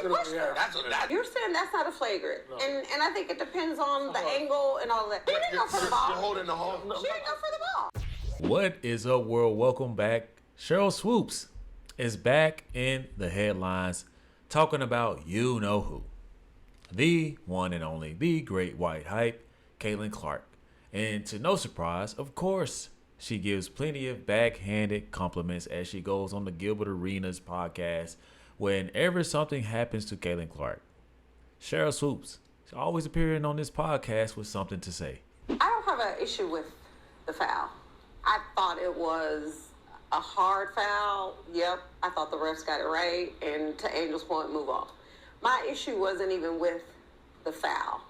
pushed her. You're saying that's not a flagrant. No. And I think it depends on the angle and all that. She didn't go for the ball. You're holding the hole. She didn't go for the ball. What is up, world? Welcome back. Sheryl Swoopes is back in the headlines talking about you know who. The one and only, the great white hype, Caitlin Clark. And to no surprise, of course, she gives plenty of backhanded compliments as she goes on the Gilbert Arenas podcast. Whenever something happens to Caitlin Clark, Sheryl Swoopes is always appearing on this podcast with something to say. I don't have an issue with the foul. I thought it was a hard foul. Yep, I thought the refs got it right. And to Angel's point, move on. My issue wasn't even with the foul,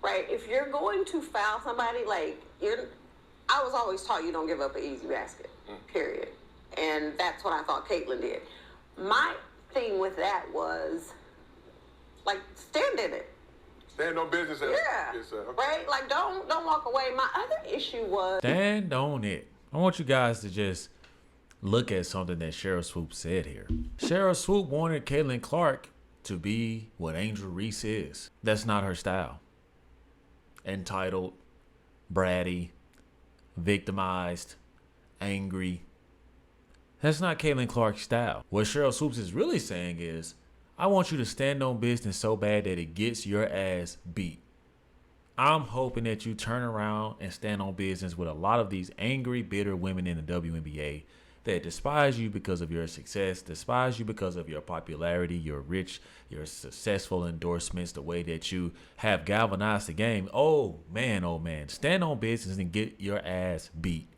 right? If you're going to foul somebody, I was always taught you don't give up an easy basket, period. And that's what I thought Caitlin did. My thing with that was, stand in it. Stand on business. Yeah, right? Don't walk away. My other issue was... Stand on it. I want you guys to just look at something that Sheryl Swoopes said here. Sheryl Swoopes wanted Caitlin Clark to be what Angel Reese is. That's not her style. Entitled, bratty, victimized, angry. That's not Caitlin Clark's style. What Sheryl Swoopes is really saying is, I want you to stand on business so bad that it gets your ass beat. I'm hoping that you turn around and stand on business with a lot of these angry, bitter women in the WNBA that despise you because of your success, despise you because of your popularity, your rich, your successful endorsements, the way that you have galvanized the game. Oh man, stand on business and get your ass beat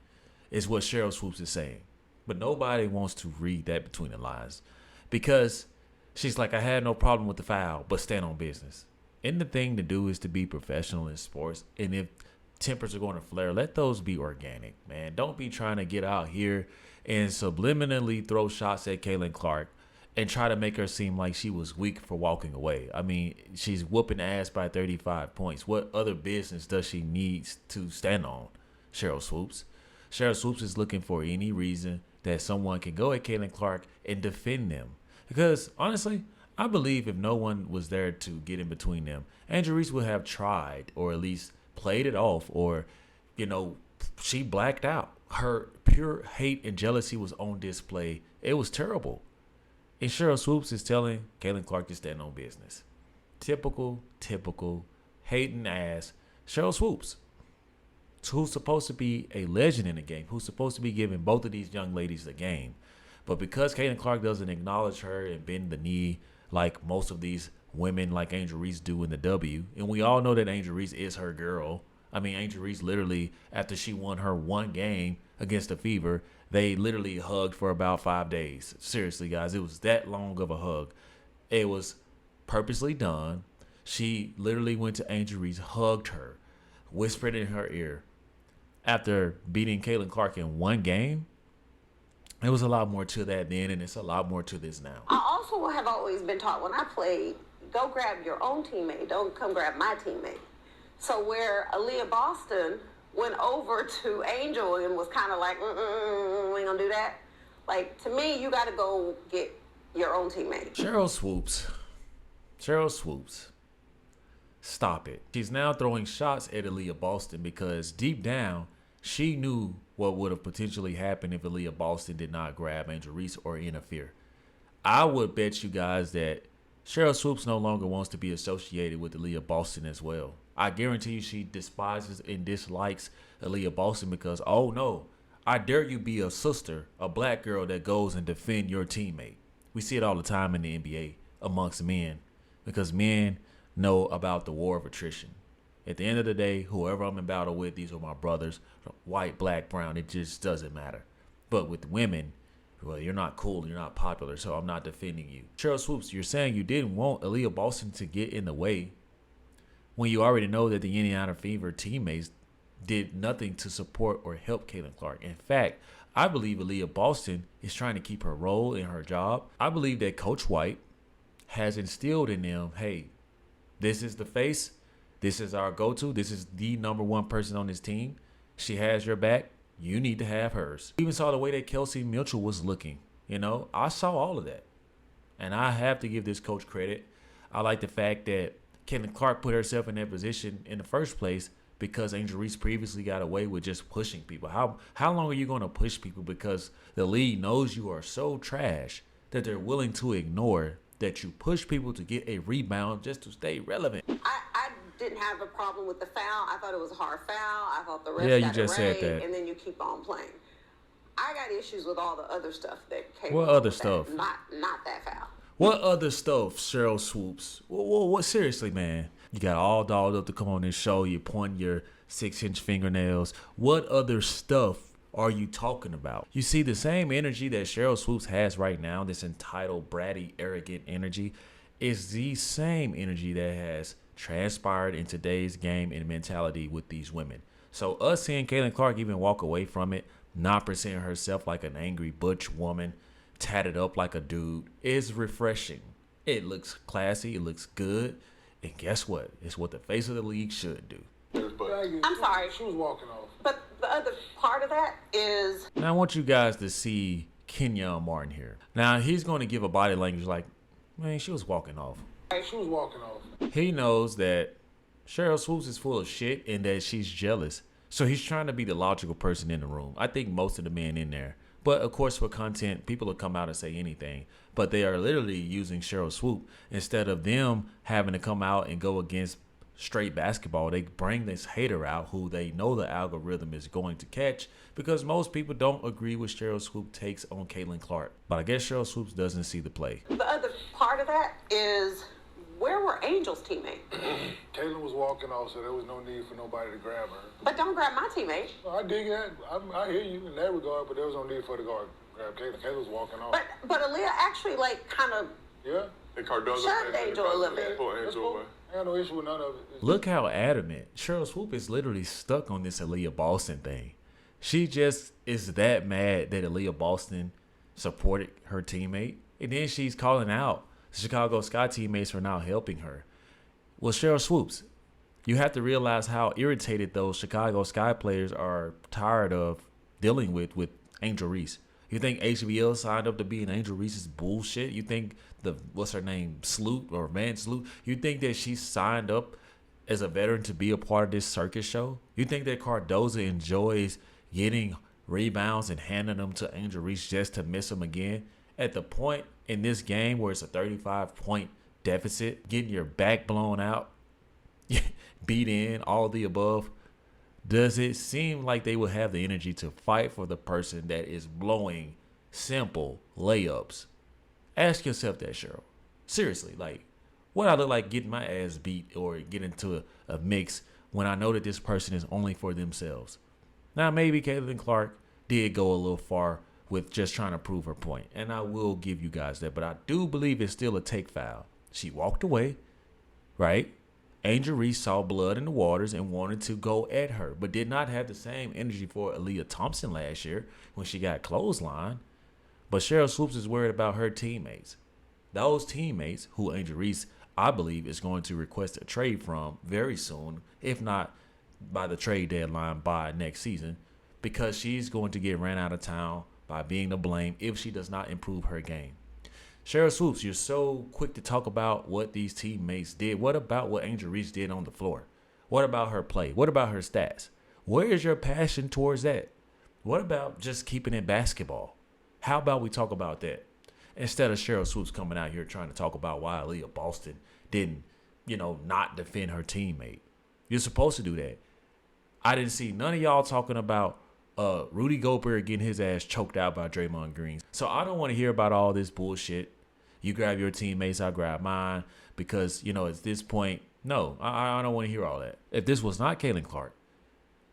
is what Sheryl Swoopes is saying. But nobody wants to read that between the lines because she's like, I had no problem with the foul, but stand on business. And the thing to do is to be professional in sports. And if tempers are going to flare, let those be organic, man. Don't be trying to get out here and subliminally throw shots at Caitlin Clark and try to make her seem like she was weak for walking away. I mean, she's whooping ass by 35 points. What other business does she need to stand on? Sheryl Swoopes. Sheryl Swoopes is looking for any reason that someone can go at Caitlin Clark and defend them. Because, honestly, I believe if no one was there to get in between them, Angel Reese would have tried or at least played it off or, she blacked out. Her pure hate and jealousy was on display. It was terrible. And Sheryl Swoopes is telling Caitlin Clark to stand on business. Typical, hating ass Sheryl Swoopes, who's supposed to be a legend in the game, who's supposed to be giving both of these young ladies the game. But because Caitlin Clark doesn't acknowledge her and bend the knee like most of these women like Angel Reese do in the W, and we all know that Angel Reese is her girl. I mean, Angel Reese literally, after she won her one game against the Fever, they literally hugged for about 5 days. Seriously, guys, it was that long of a hug. It was purposely done. She literally went to Angel Reese, hugged her, whispered in her ear. After beating Caitlin Clark in one game, there was a lot more to that then, and it's a lot more to this now. I also have always been taught when I played, go grab your own teammate. Don't come grab my teammate. So where Aaliyah Boston went over to Angel and was kind of like, we ain't gonna do that. To me, you got to go get your own teammate. Sheryl Swoopes. Stop it. She's now throwing shots at Aaliyah Boston because deep down, she knew what would have potentially happened if Aaliyah Boston did not grab Angel Reese or interfere. I would bet you guys that Sheryl Swoopes no longer wants to be associated with Aaliyah Boston as well. I guarantee you she despises and dislikes Aaliyah Boston because, oh no, I dare you be a sister, a black girl that goes and defend your teammate. We see it all the time in the NBA amongst men because men know about the war of attrition. At the end of the day, whoever I'm in battle with, these are my brothers, white, black, brown, it just doesn't matter. But with women, well, you're not cool, you're not popular, so I'm not defending you. Sheryl Swoopes, you're saying you didn't want Aaliyah Boston to get in the way when you already know that the Indiana Fever teammates did nothing to support or help Caitlin Clark. In fact, I believe Aaliyah Boston is trying to keep her role in her job. I believe that Coach White has instilled in them, hey, this is the face, this is our go-to, this is the number one person on this team. She has your back. You need to have hers. Even saw the way that Kelsey Mitchell was looking. I saw all of that. And I have to give this coach credit. I like the fact that Caitlin Clark put herself in that position in the first place because Angel Reese previously got away with just pushing people. How long are you going to push people because the league knows you are so trash that they're willing to ignore that you push people to get a rebound just to stay relevant? I didn't have a problem with the foul. I thought it was a hard foul. I thought the refs Yeah, you got just it said right, that. and then you keep on playing. I got issues with all the other stuff that came. What along other with stuff? That. Not that foul. What other stuff, Sheryl Swoopes? What seriously, man? You got all dolled up to come on this show. You point your 6-inch fingernails. What other stuff are you talking about? You see, the same energy that Sheryl Swoopes has right now, this entitled, bratty, arrogant energy, is the same energy that has transpired in today's game and mentality with these women. So us seeing Caitlin Clark even walk away from it, not presenting herself like an angry butch woman, tatted up like a dude, is refreshing. It looks classy, it looks good, and guess what? It's what the face of the league should do. I'm sorry. She was walking off. But the other part of that is... Now I want you guys to see Kenyon Martin here. Now he's going to give a body language like, man, she was walking off. She was walking off. He knows that Sheryl Swoopes is full of shit and that she's jealous. So he's trying to be the logical person in the room. I think most of the men in there. But of course, for content, people will come out and say anything. But they are literally using Sheryl Swoopes. Instead of them having to come out and go against straight basketball, they bring this hater out who they know the algorithm is going to catch because most people don't agree with Sheryl Swoopes' takes on Caitlin Clark. But I guess Sheryl Swoopes doesn't see the play. The other part of that is, where were Angel's teammates? Caitlin was walking off, so there was no need for nobody to grab her. But don't grab my teammate. I dig that. I hear you in that regard, but there was no need for her to grab Caitlin. Caitlin was walking off. But Aaliyah actually kind of Yeah. And Cardozo shoved Angel a little bit. pulled That's Angel cool. away. I got no issue with none of it. Look how adamant. Sheryl Swoopes is literally stuck on this Aaliyah Boston thing. She just is that mad that Aaliyah Boston supported her teammate. And then she's calling out the Chicago Sky teammates for not helping her. Well, Sheryl Swoopes, you have to realize how irritated those Chicago Sky players are tired of dealing with Angel Reese. You think HBL signed up to be in Angel Reese's bullshit? You think what's her name, Sloot or Van Sloot? You think that she signed up as a veteran to be a part of this circus show? You think that Cardozo enjoys getting rebounds and handing them to Angel Reese just to miss them again? At the point in this game where it's a 35-point deficit, getting your back blown out, beat in, all the above, does it seem like they will have the energy to fight for the person that is blowing simple layups? Ask yourself that, Sheryl. Seriously, like, what I look like getting my ass beat or get into a mix when I know that this person is only for themselves? Now, maybe Caitlin Clark did go a little far with just trying to prove her point, and I will give you guys that, but I do believe it's still a take foul. She walked away, right? Angel Reese saw blood in the waters and wanted to go at her, but did not have the same energy for Aaliyah Thompson last year when she got clotheslined. But Sheryl Swoopes is worried about her teammates. Those teammates who Angel Reese, I believe, is going to request a trade from very soon, if not by the trade deadline by next season, because she's going to get ran out of town by being to blame if she does not improve her game. Sheryl Swoopes, you're so quick to talk about what these teammates did. What about what Angel Reese did on the floor? What about her play? What about her stats? Where is your passion towards that? What about just keeping it basketball? How about we talk about that? Instead of Sheryl Swoopes coming out here trying to talk about why Aaliyah Boston didn't, not defend her teammate. You're supposed to do that. I didn't see none of y'all talking about Rudy Gobert getting his ass choked out by Draymond Green. So I don't want to hear about all this bullshit. You grab your teammates, I grab mine. Because, at this point, no, I don't want to hear all that. If this was not Caitlin Clark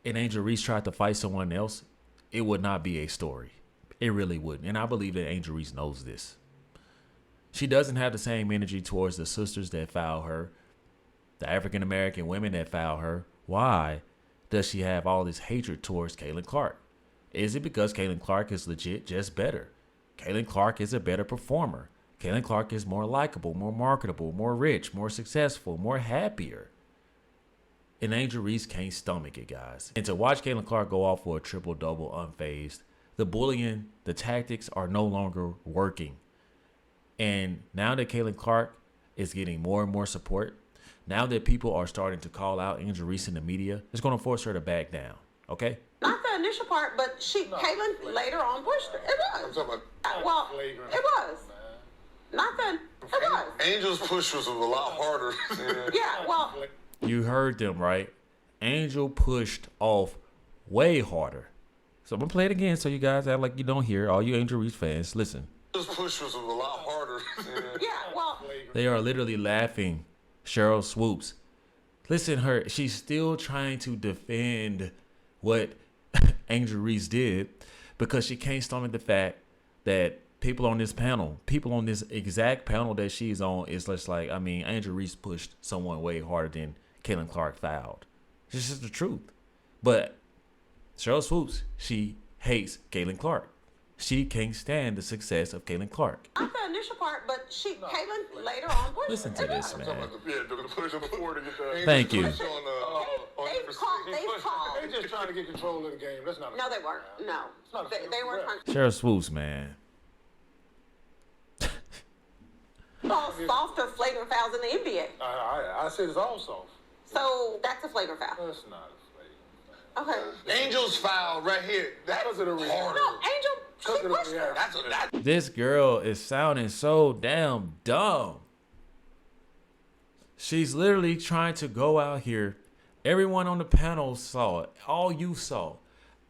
and Angel Reese tried to fight someone else, it would not be a story. It really wouldn't. And I believe that Angel Reese knows this. She doesn't have the same energy towards the sisters that foul her, the African-American women that foul her. Why does she have all this hatred towards Caitlin Clark? Is it because Caitlin Clark is legit just better? Caitlin Clark is a better performer. Caitlin Clark is more likable, more marketable, more rich, more successful, more happier. And Angel Reese can't stomach it, guys. And to watch Caitlin Clark go off for a triple-double unfazed, the bullying, the tactics are no longer working. And now that Caitlin Clark is getting more and more support, now that people are starting to call out Angel Reese in the media, it's going to force her to back down. Okay? Not the initial part, but Caitlyn later on pushed her. It was. I'm talking about Well, flagrant. it was. Not the. It was. Angel's push was a lot harder. Yeah. Well. You heard them, right? Angel pushed off way harder. So I'm going to play it again so you guys act like you don't hear. All you Angel Reese fans, listen. Angel's push was a lot harder. Yeah. Well. They are literally laughing. Sheryl Swoopes. Listen, her. She's still trying to defend what Angel Reese did because she can't stomach the fact that people on this panel, people on this exact panel that she's on, is just like, I mean, Angel Reese pushed someone way harder than Caitlin Clark fouled. This is the truth. But Sheryl Swoopes, she hates Caitlin Clark. She can't stand the success of Caitlin Clark. Not the initial part, but Caitlyn later on pushed Listen her. to this, man. The push before to get the. Thank you. They've called. They just trying to get control of the game. That's not. No, they weren't. No, not a they weren't trying to Sheryl Swoopes, man. call softer flagrant fouls in the NBA. I said it's all soft. So that's a flagrant foul. That's not a flagrant. Okay. Angel's foul right here. That's Because of the harder. No, Angel, she Because of the pushed her. reaction. That's This girl is sounding so damn dumb. She's literally trying to go out here. Everyone on the panel saw it. All you saw.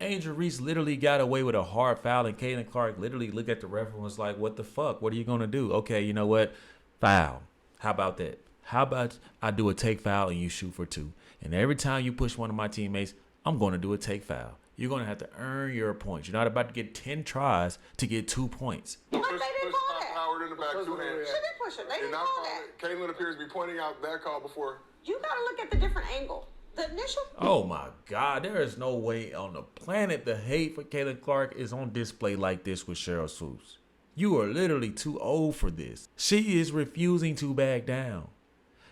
Angel Reese literally got away with a hard foul, and Caitlin Clark literally looked at the ref and was like, what the fuck? What are you going to do? Okay, you know what? Foul. How about that? How about I do a take foul and you shoot for 2? And every time you push one of my teammates, I'm going to do a take foul. You're going to have to earn your points. You're not about to get 10 tries to get 2 points. But they didn't call that. Howard in the back, Because two of the hands. She did push her. They didn't not call call that. it. Caitlin appears to be pointing out that call before. You got to look at the different angle. The initial. Oh my God, there is no way on the planet the hate for Caitlin Clark is on display like this with Sheryl Swoopes. You are literally too old for this. She is refusing to back down.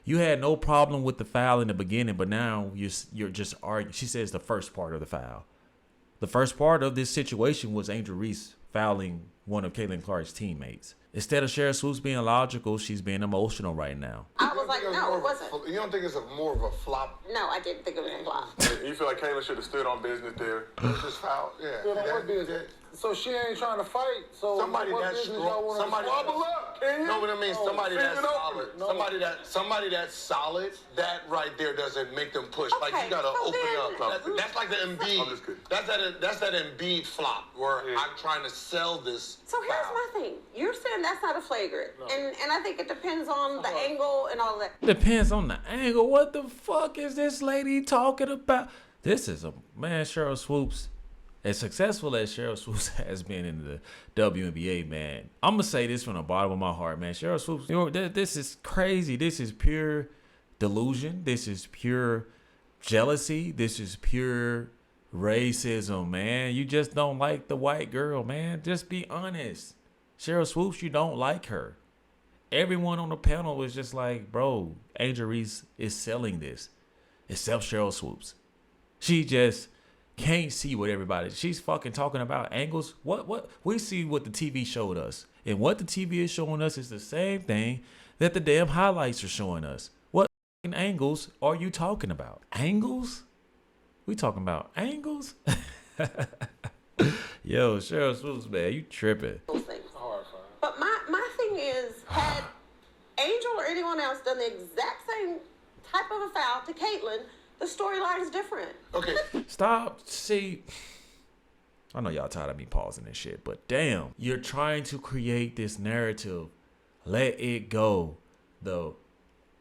You had no problem with the foul in the beginning, but now you're just arguing. She says the first part of the foul. The first part of this situation was Angel Reese fouling one of Caitlin Clark's teammates. Instead of Sheryl Swoopes being logical, she's being emotional right now. I was like, no, it wasn't. You don't think it's more of a flop? No, I didn't think it was a flop. You feel like Caitlin should have stood on business there? Just foul? Yeah. Still on what business? So she ain't trying to fight. So Somebody what that's business strong. y'all wanna Somebody. squabble up, can you? No, what I mean, Oh, somebody figure that's it out. solid. No. Somebody that's solid. That right there doesn't make them push. Like Okay, you gotta so open then- up. That's like the Embiid. I'm just kidding. That's that Embiid flop where I'm trying to sell this. So here's foul. my thing. You're saying that's not a flagrant. And I think it depends on the angle and all that. Depends on the angle. What the fuck is this lady talking about? This is a man, Sheryl Swoopes. As successful as Sheryl Swoopes has been in the WNBA, man, I'm gonna say this from the bottom of my heart, man. Sheryl Swoopes, this is crazy. This is pure delusion. This is pure jealousy. This is pure racism, man. You just don't like the white girl, man. Just be honest. Sheryl Swoopes, you don't like her. Everyone on the panel was just like, bro, Angel Reese is selling this. Except Sheryl Swoopes. She just can't see what she's fucking talking about angles. What we see what the TV showed us. And what the TV is showing us is the same thing that the damn highlights are showing us. What angles are you talking about? Angles? We talking about angles? Yo, Sheryl Swoopes, man, you tripping. Those things. Hard foul. But my thing is, had Angel or anyone else done the exact same type of a foul to Caitlyn, the storyline is different. Okay. Stop. See, I know y'all tired of me pausing this shit, but damn, you're trying to create this narrative. Let it go. The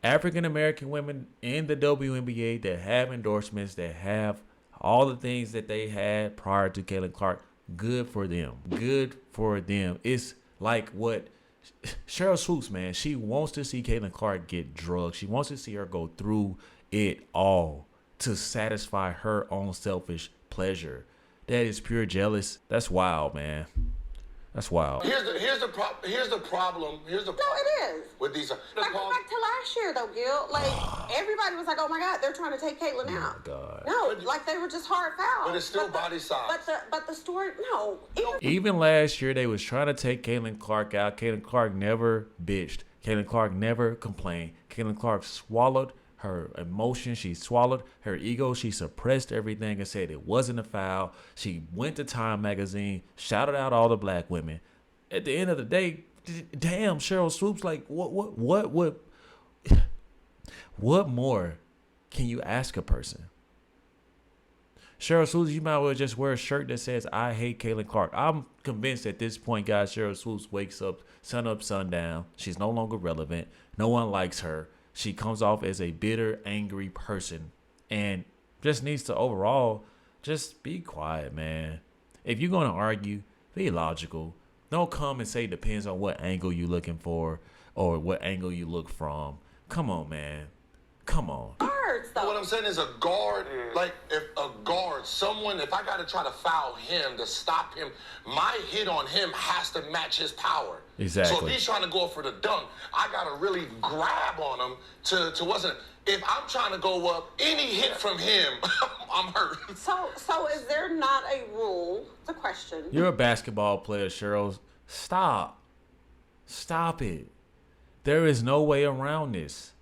African American women in the WNBA that have endorsements, that have all the things that they had prior to Caitlin Clark, good for them. Good for them. It's like what Sheryl Swoopes, man, she wants to see Caitlin Clark get drugged. She wants to see her go through it all to satisfy her own selfish pleasure. That is pure jealous. That's wild, man. That's wild. Here's the problem. No, it is. With these. Back to last year, though, Gil. Like, everybody was like, oh, my God, they're trying to take Caitlyn out. God. No, like, they were just hard fouls. But it's still body size. But the story, no. Even last year, they was trying to take Caitlyn Clark out. Caitlyn Clark never bitched. Caitlyn Clark never complained. Caitlyn Clark swallowed her emotions. She swallowed her ego. She suppressed everything and said it wasn't a foul. She went to Time magazine, shouted out all the black women. At the end of the day, damn, Sheryl Swoopes, like, what more can you ask a person? Sheryl Swoopes, you might as well just wear a shirt that says, I hate Caitlyn Clark. I'm convinced at this point, guys, Sheryl Swoopes wakes up, sundown. She's no longer relevant. No one likes her. She comes off as a bitter, angry person and just needs to overall just be quiet, man. If you're going to argue, be logical. Don't come and say it depends on what angle you're looking for or what angle you look from. Come on, man. Come on. What I'm saying is a guard, like if I got to try to foul him to stop him, my hit on him has to match his power. Exactly. So if he's trying to go for the dunk, I got to really grab on him to if I'm trying to go up, any hit from him, I'm hurt. So is there not a rule? It's a question. You're a basketball player, Sheryl. Stop it. There is no way around this.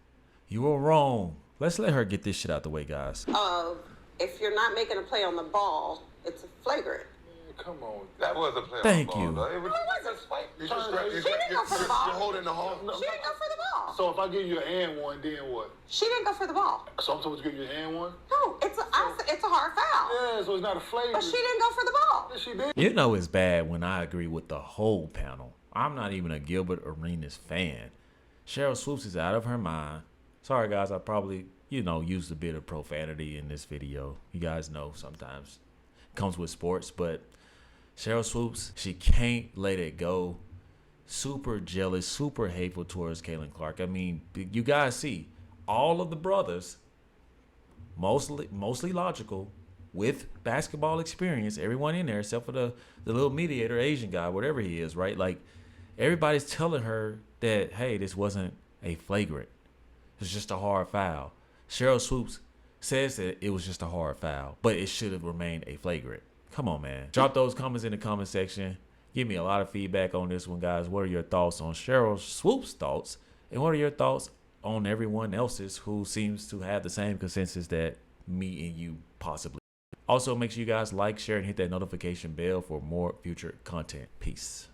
You were wrong. Let's let her get this shit out the way, guys. If you're not making a play on the ball, it's a flagrant. Come on. That was a play Thank on the you. ball. It wasn't. You just She didn't go for the ball. You're holding the home. She didn't go for the ball. So if I give you an and one, then what? She didn't go for the ball. So I'm supposed to give you an and one? No, it's a hard foul. Yeah, so it's not a flagrant. But she didn't go for the ball. Yeah, she did. You know it's bad when I agree with the whole panel. I'm not even a Gilbert Arenas fan. Sheryl Swoopes is out of her mind. Sorry, guys. I probably, used a bit of profanity in this video. You guys know sometimes it comes with sports. But Sheryl Swoopes, she can't let it go. Super jealous, super hateful towards Caitlyn Clark. I mean, you guys see all of the brothers, mostly logical, with basketball experience, everyone in there except for the little mediator Asian guy, whatever he is, right? Like, everybody's telling her that, hey, this wasn't a flagrant. It's just a hard foul. Sheryl Swoopes says that it was just a hard foul, but it should have remained a flagrant. Come on, man. Drop those comments in the comment section. Give me a lot of feedback on this one, guys. What are your thoughts on Sheryl Swoopes' thoughts? And what are your thoughts on everyone else's who seems to have the same consensus that me and you possibly? Also, make sure you guys like, share, and hit that notification bell for more future content. Peace.